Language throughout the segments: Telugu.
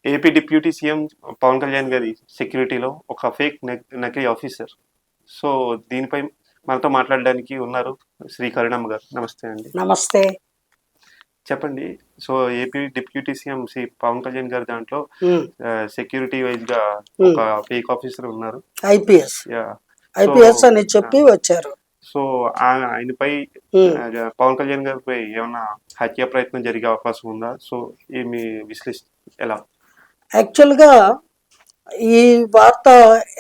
AP deputy CM Pavan Kalyan గారి సెక్యూరిటీలో ఒక ఫేక్ నకిలీ ఆఫీసర్. సో దీనిపై మనతో మాట్లాడడానికి ఉన్నారు శ్రీ కరుణమ్మ గారు. నమస్తే అండి. నమస్తే. చెప్పండి. So AP deputy CM Shri Pavan Kalyan గారి దాంట్లో సెక్యూరిటీ వైజ్ గా ఒక ఫేక్ ఆఫీసర్ ఉన్నారు, ఐపీఎస్ అని చెప్పి వచ్చారు. సో ఆయనపై పవన్ కళ్యాణ్ గారిపై ఏమన్నా హత్య ప్రయత్నం జరిగే అవకాశం ఉందా? సో మీ విశ్లేషణ ఎలా? యాక్చువల్గా ఈ వార్త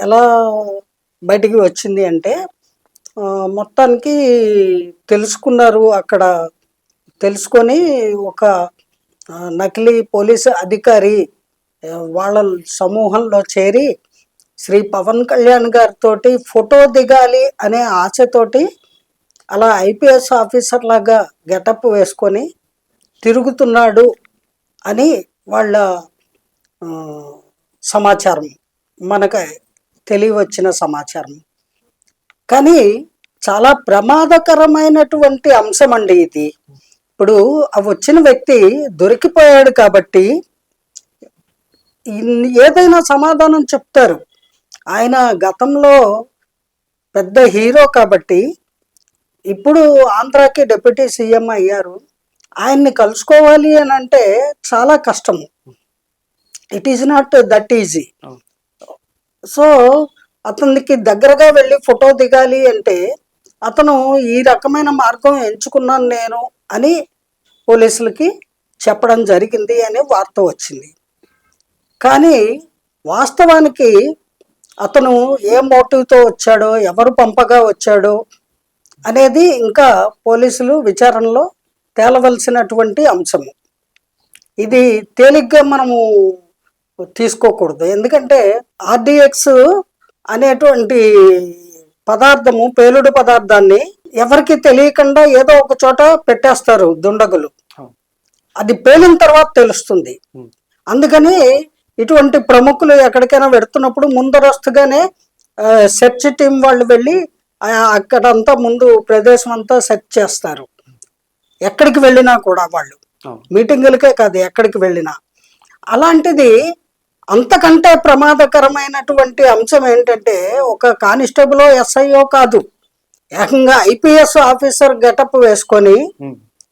ఎలా బయటికి వచ్చింది అంటే, మొత్తానికి తెలుసుకున్నారు. అక్కడ తెలుసుకొని ఒక నకిలీ పోలీసు అధికారి వాళ్ళ సమూహంలో చేరి శ్రీ పవన్ కళ్యాణ్ గారితో ఫోటో దిగాలి అనే ఆశతోటి అలా ఐపీఎస్ ఆఫీసర్ లాగా గెటప్ వేసుకొని తిరుగుతున్నాడు అని వాళ్ళ సమాచారం, మనకు తెలియవచ్చిన సమాచారం. కానీ చాలా ప్రమాదకరమైనటువంటి అంశం అండి ఇది. ఇప్పుడు వచ్చిన వ్యక్తి దొరికిపోయాడు కాబట్టి ఏదైనా సమాధానం చెప్తారు. ఆయన గతంలో పెద్ద హీరో కాబట్టి ఇప్పుడు ఆంధ్రాకి డిప్యూటీ సీఎం అయ్యారు. ఆయన్ని కలుసుకోవాలి అని అంటే చాలా కష్టము. It is not that easy. So అతనికి దగ్గరగా వెళ్ళి ఫోటో దిగాలి అంటే అతను ఈ రకమైన మార్గం ఎంచుకున్నాను నేను అని పోలీసులకి చెప్పడం జరిగింది అనే వార్త వచ్చింది. కానీ వాస్తవానికి అతను ఏ మోటివ్తో వచ్చాడో, ఎవరు పంపగా వచ్చాడో అనేది ఇంకా పోలీసులు విచారణలో తేలవలసినటువంటి అంశము. ఇది తేలిగ్గా మనము తీసుకోకూడదు. ఎందుకంటే ఆర్డిఎక్స్ అనేటువంటి పదార్థము, పేలుడు పదార్థాన్ని ఎవరికి తెలియకుండా ఏదో ఒక చోట పెట్టేస్తారు దుండగులు. అది పేలిన తర్వాత తెలుస్తుంది. అందుకని ఇటువంటి ప్రముఖులు ఎక్కడికైనా పెడుతున్నప్పుడు ముందరస్తుగానే సెర్చ్ టీం వాళ్ళు వెళ్ళి అక్కడంతా ముందు ప్రదేశం అంతా సెర్చ్ చేస్తారు. ఎక్కడికి వెళ్ళినా కూడా వాళ్ళు, మీటింగులకే కాదు ఎక్కడికి వెళ్ళినా. అలాంటిది అంతకంటే ప్రమాదకరమైనటువంటి అంశం ఏంటంటే, ఒక కానిస్టేబుల్ ఎస్ఐఓ కాదు, ఏకంగా ఐపీఎస్ ఆఫీసర్ గెటప్ వేసుకొని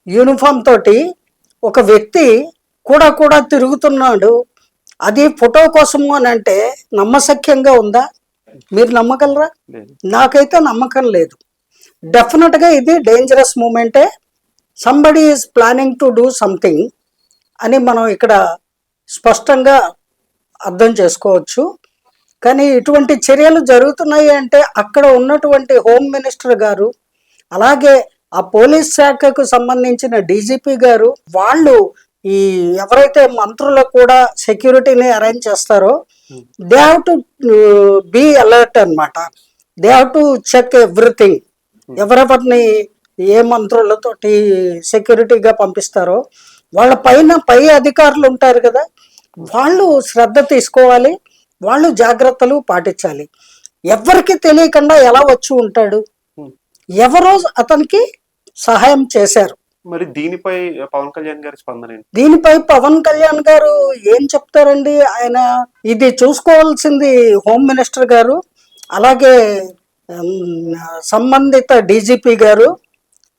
యూనిఫామ్ తోటి ఒక వ్యక్తి కూడా తిరుగుతున్నాడు. అది ఫోటో కోసము అని అంటే నమ్మశక్యంగా ఉందా? మీరు నమ్మగలరా? నాకైతే నమ్మకం లేదు. డెఫినెట్గా ఇది డేంజరస్ మూమెంటే. Somebody is planning to do something అని మనం ఇక్కడ స్పష్టంగా అర్థం చేసుకోవచ్చు. కానీ ఇటువంటి చర్యలు జరుగుతున్నాయి అంటే అక్కడ ఉన్నటువంటి హోమ్ మినిస్టర్ గారు, అలాగే ఆ పోలీస్ శాఖకు సంబంధించిన డీజీపీ గారు, వాళ్ళు ఈ ఎవరైతే మంత్రులకు కూడా సెక్యూరిటీని అరేంజ్ చేస్తారో they have to be alert అనమాట. They have to check everything. ఎవరెవరిని ఏ మంత్రులతోటి సెక్యూరిటీగా పంపిస్తారో వాళ్ళ పై అధికారులు ఉంటారు కదా, వాళ్ళు శ్రద్ధ తీసుకోవాలి, వాళ్ళు జాగ్రత్తలు పాటించాలి. ఎవరికి తెలియకుండా ఎలా వచ్చి ఉంటాడు? ఎవరో అతనికి సహాయం చేశారు. మరి దీనిపై పవన్ కళ్యాణ్ గారి స్పందన ఏంటి? దీనిపై పవన్ కళ్యాణ్ గారు ఏం చెప్తారండి? ఆయన ఇది చూసుకోవాల్సింది హోమ్ మినిస్టర్ గారు, అలాగే సంబంధిత డీజీపీ గారు,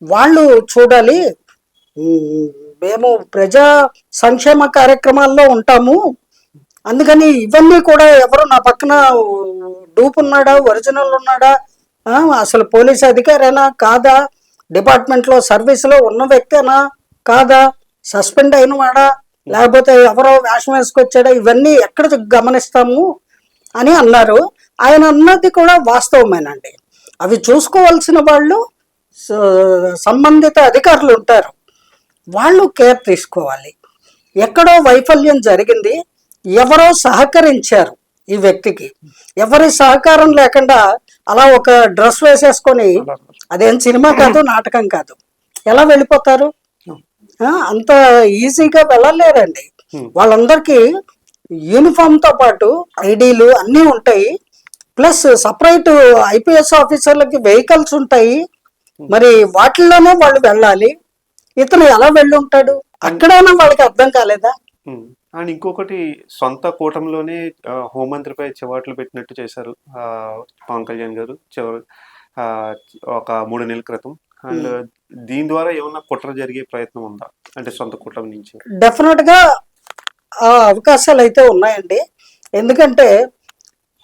వాళ్ళు చూడాలి. మేము ప్రజా సంక్షేమ కార్యక్రమాల్లో ఉంటాము, అందుకని ఇవన్నీ కూడా ఎవరు నా పక్కన డూప్ ఉన్నాడా, ఒరిజినల్ ఉన్నాడా, అసలు పోలీస్ అధికారేనా కాదా, డిపార్ట్మెంట్లో సర్వీస్లో ఉన్న వ్యక్తేనా కాదా, సస్పెండ్ అయిన వాడా, లేకపోతే ఎవరో వేషం వేసుకొచ్చాడా, ఇవన్నీ ఎక్కడ గమనిస్తాము అని అన్నారు. ఆయన అన్నది కూడా వాస్తవమేనండి. అవి చూసుకోవాల్సిన వాళ్ళు సంబంధిత అధికారులు ఉంటారు, వాళ్ళు కేర్ తీసుకోవాలి. ఎక్కడో వైఫల్యం జరిగింది, ఎవరో సహకరించారు ఈ వ్యక్తికి. ఎవరి సహకారం లేకుండా అలా ఒక డ్రెస్ వేసేసుకొని, అదేం సినిమా కాదు, నాటకం కాదు, ఎలా వెళ్ళిపోతారు? అంత ఈజీగా వెళ్ళలేరండి. వాళ్ళందరికీ యూనిఫామ్తో పాటు ఐడీలు అన్నీ ఉంటాయి, ప్లస్ సపరేట్ ఐపీఎస్ ఆఫీసర్లకి వెహికల్స్ ఉంటాయి. మరి వాటిల్లోనే వాళ్ళు వెళ్ళాలి. ఇతను ఎలా వెళ్ళి ఉంటాడు? అక్కడైనా వాళ్ళకి అర్థం కాలేదా? అండ్ ఇంకొకటి సొంత కూటమిలోనే హోంమంత్రిపై చివాట్లు పెట్టినట్టు చేశారు పవన్ కళ్యాణ్ గారు ఆ, ఒక 3 నెలల క్రితం. అండ్ దీని ద్వారా ఏమన్నా కుట్ర జరిగే ప్రయత్నం ఉందా, అంటే సొంత కూటమి నుంచి? డెఫినెట్ గా ఆ అవకాశాలు అయితే ఉన్నాయండి. ఎందుకంటే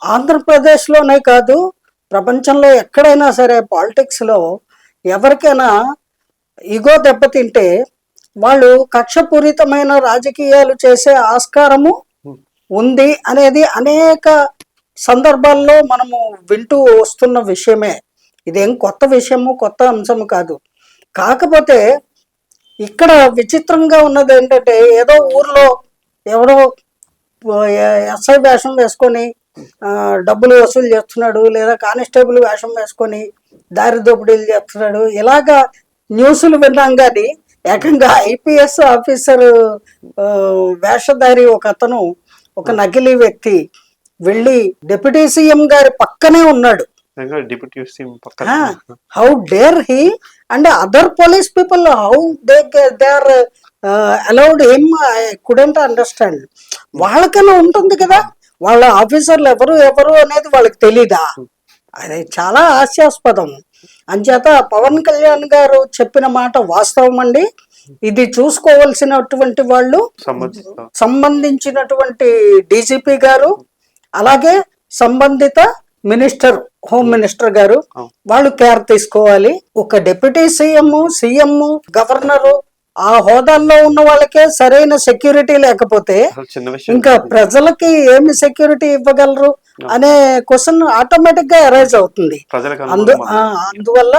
ఆంధ్రప్రదేశ్లోనే కాదు, ప్రపంచంలో ఎక్కడైనా సరే పాలిటిక్స్లో ఎవరికైనా ఇగో దెబ్బతింటే వాళ్ళు కక్షపూరితమైన రాజకీయాలు చేసే ఆస్కారము ఉంది అనేది అనేక సందర్భాల్లో మనము వింటూ వస్తున్న విషయమే. ఇదేం కొత్త విషయము, కొత్త అంశము కాదు. కాకపోతే ఇక్కడ విచిత్రంగా ఉన్నది ఏంటంటే, ఏదో ఊర్లో ఎవడో ఎస్ఐ వేషం వేసుకొని డబ్బులు వసూలు చేస్తున్నాడు, లేదా కానిస్టేబుల్ వేషం వేసుకొని దారి దోపిడీలు చేస్తున్నాడు, ఇలాగా న్యూస్లు విన్నాం. కానీ ఏకంగా ఐపీఎస్ ఆఫీసర్ వేషధారి ఒక అతను, ఒక నకిలీ వ్యక్తి వెళ్ళి డిప్యూటీ సీఎం గారి పక్కనే ఉన్నాడు. డిప్యూటీ సీఎం పక్కన how dare he and other police people, how they are allowed him, I couldn't understand. వాళ్ళకన్నా ఉంటుంది కదా, వాళ్ళ ఆఫీసర్లు ఎవరు అనేది వాళ్ళకి తెలీదా? అది చాలా హాస్యాస్పదం. అంచేత పవన్ కళ్యాణ్ గారు చెప్పిన మాట వాస్తవం అండి. ఇది చూసుకోవాల్సినటువంటి వాళ్ళు సంబంధించినటువంటి డీజీపీ గారు, అలాగే సంబంధిత మినిస్టర్, హోమ్ మినిస్టర్ గారు, వాళ్ళు కేర్ తీసుకోవాలి. ఒక డిప్యూటీ సీఎం, గవర్నరు ఆ హోదాల్లో ఉన్న వాళ్ళకే సరైన సెక్యూరిటీ లేకపోతే ఇంకా ప్రజలకి ఏమి సెక్యూరిటీ ఇవ్వగలరు అనే క్వశ్చన్ ఆటోమేటిక్ గా అరైజ్ అవుతుంది. అందువల్ల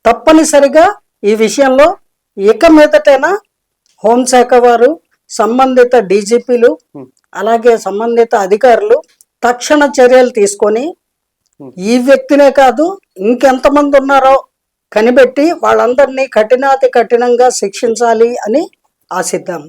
తప్పనిసరిగా ఈ విషయంలో ఇక మీదటైనా హోంశాఖ వారు, సంబంధిత డీజీపీలు, అలాగే సంబంధిత అధికారులు తక్షణ చర్యలు తీసుకొని ఈ వ్యక్తినే కాదు ఇంకెంతమంది ఉన్నారో కనిపెట్టి వాళ్ళందరినీ కఠినాతి కఠినంగా శిక్షించాలి అని ఆశిద్దాం.